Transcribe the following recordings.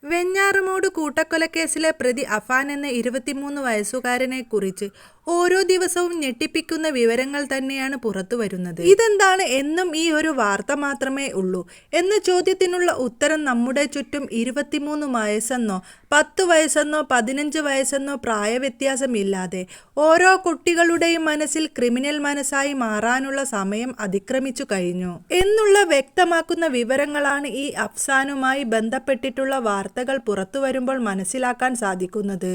വെഞ്ഞാറമൂട് കൂട്ടക്കൊലക്കേസിലെ പ്രതി അഫാൻ എന്ന 23 വയസ്സുകാരനെ കുറിച്ച് ഓരോ ദിവസവും ഞെട്ടിപ്പിക്കുന്ന വിവരങ്ങൾ തന്നെയാണ് പുറത്തു വരുന്നത്. ഇതെന്താണ് എന്നും ഈ ഒരു വാർത്ത മാത്രമേ ഉള്ളൂ എന്ന ചോദ്യത്തിനുള്ള ഉത്തരം നമ്മുടെ ചുറ്റും 23 വയസ്സെന്നോ 10 വയസ്സെന്നോ 15 വയസ്സെന്നോ പ്രായവ്യത്യാസമില്ലാതെ ഓരോ കുട്ടികളുടെയും മനസ്സിൽ ക്രിമിനൽ മനസ്സായി മാറാനുള്ള സമയം അതിക്രമിച്ചു കഴിഞ്ഞു എന്നുള്ള വ്യക്തമാക്കുന്ന വിവരങ്ങളാണ് ഈ അഫ്സാനുമായി ബന്ധപ്പെട്ടിട്ടുള്ള വാർത്തകൾ പുറത്തു വരുമ്പോൾ മനസ്സിലാക്കാൻ സാധിക്കുന്നത്.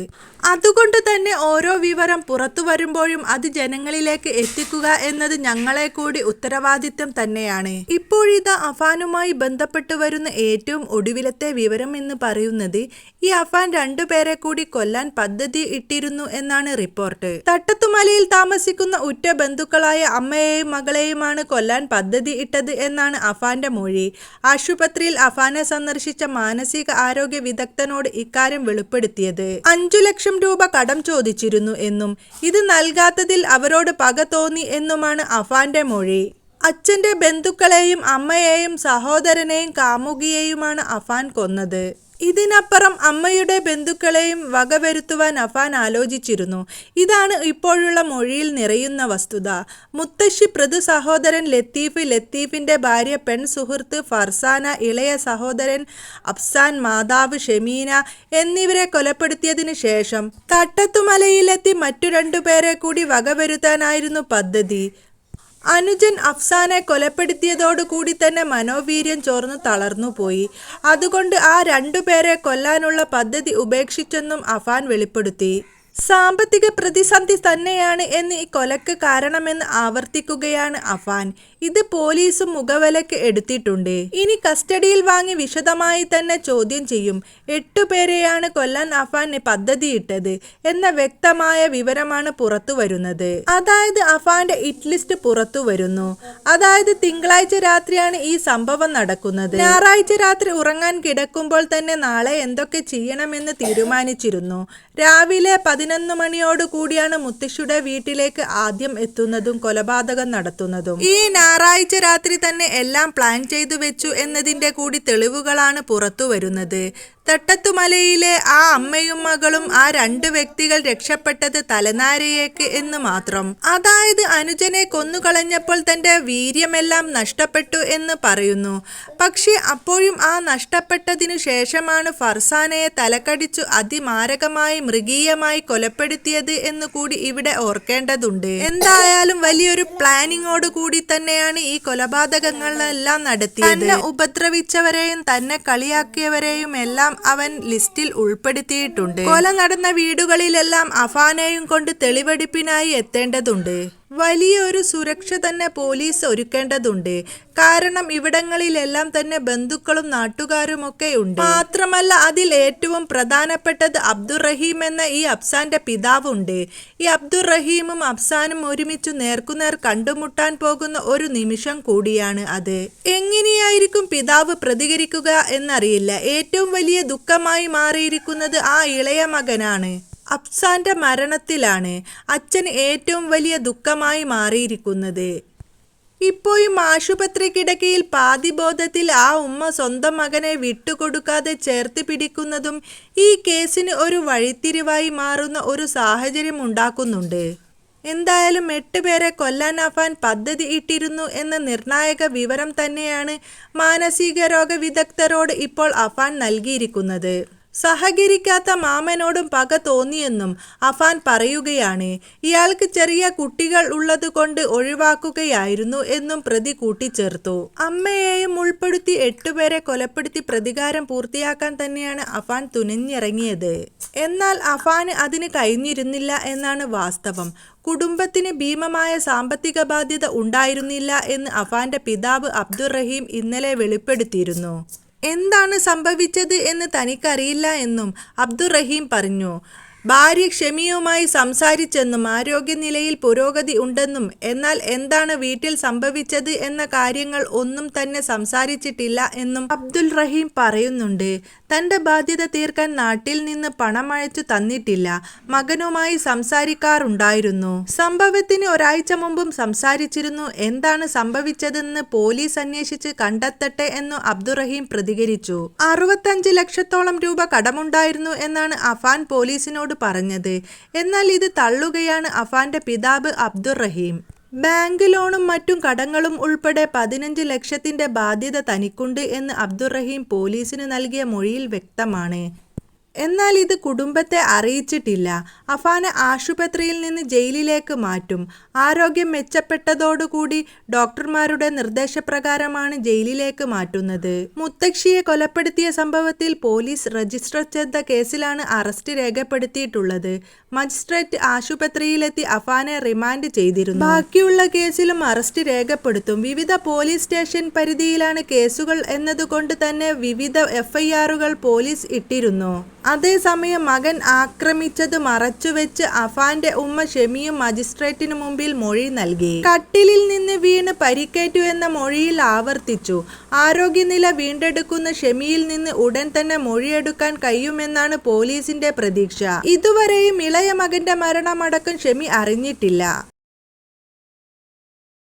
അതുകൊണ്ട് തന്നെ ഓരോ വിവരം പുറത്തു വരുമ്പോഴും അത് ജനങ്ങളിലേക്ക് എത്തിക്കുക എന്നത് ഞങ്ങളെ കൂടി ഉത്തരവാദിത്തം തന്നെയാണ്. ഇപ്പോഴിതാ അഫാനുമായി ബന്ധപ്പെട്ട് വരുന്ന ഏറ്റവും ഒടുവിലത്തെ വിവരം എന്ന് പറയുന്നത് ഈ അഫാൻ 2 പേരെ കൂടി കൊല്ലാൻ പദ്ധതി ഇട്ടിരുന്നു എന്നാണ് റിപ്പോർട്ട്. തട്ടത്തുമലയിൽ താമസിക്കുന്ന ഉറ്റ ബന്ധുക്കളായ അമ്മയെയും മകളെയുമാണ് കൊല്ലാൻ പദ്ധതി ഇട്ടത് എന്നാണ് അഫാന്റെ മൊഴി. ആശുപത്രിയിൽ അഫാനെ സന്ദർശിച്ച മാനസിക ആരോഗ്യ വിദഗ്ധനോട് ഇക്കാര്യം വെളിപ്പെടുത്തിയത് 5 ലക്ഷം രൂപ കടം ചോദിച്ചിരുന്നു എന്നും ഇത് നൽകാത്തതിൽ അവരോട് പക തോന്നി എന്നുമാണ് അഫാന്റെ മൊഴി. അച്ഛന്റെ ബന്ധുക്കളെയും അമ്മയെയും സഹോദരനെയും കാമുകിയെയുമാണ് അഫാൻ കൊന്നത്. ഇതിനപ്പുറം അമ്മയുടെ ബന്ധുക്കളെയും വകവരുത്തുവാൻ അഫാൻ ആലോചിച്ചിരുന്നു. ഇതാണ് ഇപ്പോഴുള്ള മൊഴിയിൽ നിറയുന്ന വസ്തുത. മുത്തശ്ശി പ്രതി സഹോദരൻ ലത്തീഫ്, ലത്തീഫിന്റെ ഭാര്യ പെൺ സുഹൃത്ത് ഫർസാന, ഇളയ സഹോദരൻ അഫ്സാൻ, മാതാവ് ഷെമീന എന്നിവരെ കൊലപ്പെടുത്തിയതിനു ശേഷം തട്ടത്തുമലയിലെത്തി മറ്റു 2 പേരെ കൂടി വകവരുത്താനായിരുന്നു പദ്ധതി. അനുജൻ അഫ്സാനെ കൊലപ്പെടുത്തിയതോടുകൂടി തന്നെ മനോവീര്യം ചോർന്നു തളർന്നുപോയി. അതുകൊണ്ട് ആ 2 പേരെ കൊല്ലാനുള്ള പദ്ധതി ഉപേക്ഷിച്ചെന്നും അഫാൻ വെളിപ്പെടുത്തി. സാമ്പത്തിക പ്രതിസന്ധി തന്നെയാണ് എന്ന് ഈ കൊലക്ക് കാരണമെന്ന് ആവർത്തിക്കുകയാണ് അഫാൻ. ഇത് പോലീസും മുഖവിലയ്ക്ക് എടുത്തിട്ടുണ്ട്. ഇനി കസ്റ്റഡിയിൽ വാങ്ങി വിശദമായി തന്നെ ചോദ്യം ചെയ്യും. 8 പേരെയാണ് കൊല്ലാൻ അഫാൻ പദ്ധതിയിട്ടത് എന്ന വ്യക്തമായ വിവരമാണ് പുറത്തു വരുന്നത്. അതായത് അഫാന്റെ ഹിറ്റ് ലിസ്റ്റ് പുറത്തു വരുന്നു. അതായത് തിങ്കളാഴ്ച രാത്രിയാണ് ഈ സംഭവം നടക്കുന്നത്. ഞായറാഴ്ച രാത്രി ഉറങ്ങാൻ കിടക്കുമ്പോൾ തന്നെ നാളെ എന്തൊക്കെ ചെയ്യണമെന്ന് തീരുമാനിച്ചിരുന്നു. രാവിലെ 11 മണിയോട് കൂടിയാണ് മുത്തശ്ശിയുടെ വീട്ടിലേക്ക് ആദ്യം എത്തുന്നതും കൊലപാതകം നടത്തുന്നതും. ഈ ഞായറാഴ്ച രാത്രി തന്നെ എല്ലാം പ്ലാൻ ചെയ്തു വെച്ചു എന്നതിന്റെ കൂടി തെളിവുകളാണ് പുറത്തു വരുന്നത്. തട്ടത്തുമലയിലെ ആ അമ്മയും മകളും ആ 2 വ്യക്തികൾ രക്ഷപ്പെട്ടത് തലനാരിഴയ്ക്ക് എന്ന് മാത്രം. അതായത് അനുജനെ കൊന്നുകളഞ്ഞപ്പോൾ തന്റെ വീര്യമെല്ലാം നഷ്ടപ്പെട്ടു എന്ന് പറയുന്നു. പക്ഷെ അപ്പോഴും ആ നഷ്ടപ്പെട്ടതിനു ശേഷമാണ് ഫർസാനയെ തലക്കടിച്ചു അതിമാരകമായി മൃഗീയമായി കൊലപ്പെടുത്തിയത് എന്ന് കൂടി ഇവിടെ ഓർക്കേണ്ടതുണ്ട്. എന്തായാലും വലിയൊരു പ്ലാനിങ്ങോട് കൂടി തന്നെയാണ് ഈ കൊലപാതകങ്ങളെല്ലാം നടത്തിയത്. തന്നെ ഉപദ്രവിച്ചവരെയും തന്നെ കളിയാക്കിയവരെയും എല്ലാം അവൻ ലിസ്റ്റിൽ ഉൾപ്പെടുത്തിയിട്ടുണ്ട്. കൊല നടന്ന വീടുകളിലെല്ലാം അഫാനെയും കൊണ്ട് തെളിവെടുപ്പിനായി എത്തേണ്ടതുണ്ട്. വലിയൊരു സുരക്ഷ തന്നെ പോലീസ് ഒരുക്കേണ്ടതുണ്ട്. കാരണം ഇവിടങ്ങളിലെല്ലാം തന്നെ ബന്ധുക്കളും നാട്ടുകാരുമൊക്കെ ഉണ്ട്. മാത്രമല്ല അതിൽ ഏറ്റവും പ്രധാനപ്പെട്ടത് അബ്ദുറഹീം എന്ന ഈ അഫ്സാന്റെ പിതാവുണ്ട്. ഈ അബ്ദുറഹീമും അഫ്സാനും ഒരുമിച്ചു നേർക്കുനേർ കണ്ടുമുട്ടാൻ പോകുന്ന ഒരു നിമിഷം കൂടിയാണ് അത്. എങ്ങനെയായിരിക്കും പിതാവ് പ്രതികരിക്കുക എന്നറിയില്ല. ഏറ്റവും വലിയ ദുഃഖമായി മാറിയിരിക്കുന്നത് ആ ഇളയ മകനാണ്. അഫ്സാന്റെ മരണത്തിലാണ് അച്ഛന് ഏറ്റവും വലിയ ദുഃഖമായി മാറിയിരിക്കുന്നത്. ഇപ്പോഴും ആശുപത്രി കിടക്കയിൽ പാതിബോധത്തിൽ ആ ഉമ്മ സ്വന്തം മകനെ വിട്ടുകൊടുക്കാതെ ചേർത്ത് പിടിക്കുന്നതും ഈ കേസിന് ഒരു വഴിത്തിരിവായി മാറുന്ന ഒരു സാഹചര്യം ഉണ്ടാക്കുന്നുണ്ട്. എന്തായാലും 8 പേരെ കൊല്ലാൻ അഫാൻ പദ്ധതി ഇട്ടിരുന്നു എന്ന നിർണായക വിവരം തന്നെയാണ് മാനസിക രോഗ വിദഗ്ധരോട് ഇപ്പോൾ അഫാൻ നൽകിയിരിക്കുന്നത്. സഹകരിക്കാത്ത മാമനോടും പക തോന്നിയെന്നും അഫാൻ പറയുകയാണ്. ഇയാൾക്ക് ചെറിയ കുട്ടികൾ ഉള്ളതുകൊണ്ട് ഒഴിവാക്കുകയായിരുന്നു എന്നും പ്രതി കൂട്ടിച്ചേർത്തു. അമ്മയെയും ഉൾപ്പെടുത്തി 8 പേരെ കൊലപ്പെടുത്തി പ്രതികാരം പൂർത്തിയാക്കാൻ തന്നെയാണ് അഫാൻ തുനിഞ്ഞിറങ്ങിയത്. എന്നാൽ അഫാന് അതിന് കഴിഞ്ഞിരുന്നില്ല എന്നാണ് വാസ്തവം. കുടുംബത്തിന് ഭീമമായ സാമ്പത്തിക ബാധ്യത ഉണ്ടായിരുന്നില്ല എന്ന് അഫാന്റെ പിതാവ് അബ്ദുറഹീം ഇന്നലെ വെളിപ്പെടുത്തിയിരുന്നു. എന്താണ് സംഭവിച്ചത് എന്ന് തനിക്കറിയില്ല എന്നും അബ്ദുറഹീം പറഞ്ഞു. ഭാര്യ ഷെമിയുമായി സംസാരിച്ചെന്നും ആരോഗ്യനിലയിൽ പുരോഗതി ഉണ്ടെന്നും എന്നാൽ എന്താണ് വീട്ടിൽ സംഭവിച്ചത് എന്ന കാര്യങ്ങൾ ഒന്നും തന്നെ സംസാരിച്ചിട്ടില്ല എന്നും അബ്ദുൽ റഹീം പറയുന്നുണ്ട്. തന്റെ ബാധ്യത തീർക്കാൻ നാട്ടിൽ നിന്ന് പണം അയച്ചു തന്നിട്ടില്ല. മകനുമായി സംസാരിക്കാറുണ്ടായിരുന്നു. സംഭവത്തിന് ഒരാഴ്ച മുമ്പും സംസാരിച്ചിരുന്നു. എന്താണ് സംഭവിച്ചതെന്ന് പോലീസ് അന്വേഷിച്ച് കണ്ടെത്തട്ടെ എന്നു അബ്ദുറഹീം പ്രതികരിച്ചു. 65 ലക്ഷത്തോളം രൂപ കടമുണ്ടായിരുന്നു എന്നാണ് അഫാൻ പോലീസിനോട് പറഞ്ഞത്. എന്നാൽ ഇത് തള്ളുകയാണ് അഫാന്റെ പിതാവ് അബ്ദുറഹീം. ബാങ്ക് ലോണും മറ്റും കടങ്ങളും ഉൾപ്പെടെ 15 ലക്ഷത്തിന്റെ ബാധ്യത തനിക്കുണ്ട് എന്ന് അബ്ദുറഹീം പോലീസിന് നൽകിയ മൊഴിയിൽ വ്യക്തമാണ്. എന്നാൽ ഇത് കുടുംബത്തെ അറിയിച്ചിട്ടില്ല. അഫാനെ ആശുപത്രിയിൽ നിന്ന് ജയിലിലേക്ക് മാറ്റും. ആരോഗ്യം മെച്ചപ്പെട്ടതോടുകൂടി ഡോക്ടർമാരുടെ നിർദ്ദേശപ്രകാരമാണ് ജയിലിലേക്ക് മാറ്റുന്നത്. മുത്തശ്ശിയെ കൊലപ്പെടുത്തിയ സംഭവത്തിൽ പോലീസ് രജിസ്റ്റർ ചെയ്ത കേസിലാണ് അറസ്റ്റ് രേഖപ്പെടുത്തിയിട്ടുള്ളത്. മജിസ്ട്രേറ്റ് ആശുപത്രിയിലെത്തി അഫാനെ റിമാൻഡ് ചെയ്തിരുന്നു. ബാക്കിയുള്ള കേസിലും അറസ്റ്റ് രേഖപ്പെടുത്തും. വിവിധ പോലീസ് സ്റ്റേഷൻ പരിധിയിലാണ് കേസുകൾ എന്നതുകൊണ്ട് തന്നെ വിവിധ FIRകൾ പോലീസ് ഇട്ടിരുന്നു. അതേസമയം മകൻ ആക്രമിച്ചത് മറച്ചുവെച്ച് അഫാന്റെ ഉമ്മ ഷെമിയും മജിസ്ട്രേറ്റിനു മുമ്പിൽ മൊഴി നൽകി. കട്ടിലിൽ നിന്ന് വീണ് പരിക്കേറ്റു എന്ന മൊഴിയിൽ ആവർത്തിച്ചു. ആരോഗ്യനില വീണ്ടെടുക്കുന്ന ഷെമിയിൽ നിന്ന് ഉടൻ തന്നെ മൊഴിയെടുക്കാൻ കഴിയുമെന്നാണ് പോലീസിന്റെ പ്രതീക്ഷ. ഇതുവരെയും ഇളയ മകന്റെ മരണമടക്കം ഷെമി അറിഞ്ഞിട്ടില്ല.